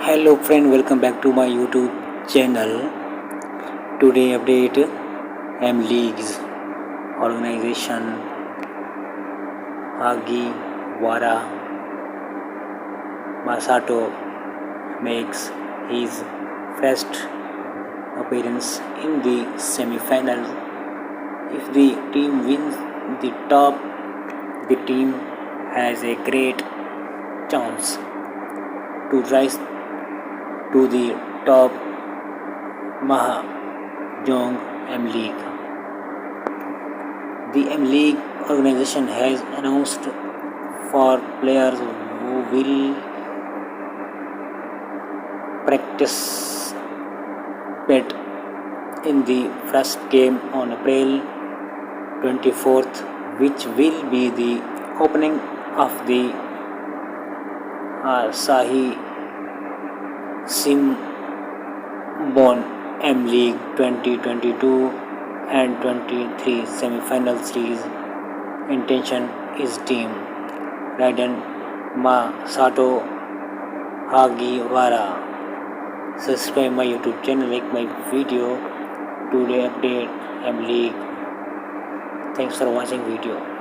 Hello friend, welcome back to my YouTube channel. Today update M League's organization Hagiwara Masato makes his first appearance in the semi-final. If the team wins the top, the team has a great chance to rise to the top Mahjong M League. The M League organization has announced for players who will participate in the first game on April 24th, which will be the opening of the Asahi Simbon M League 2022 and 23 semi-final series. Intention is team Raiden Masato Hagiwara. Subscribe my YouTube channel, like my video. Today update M League. Thanks for watching video.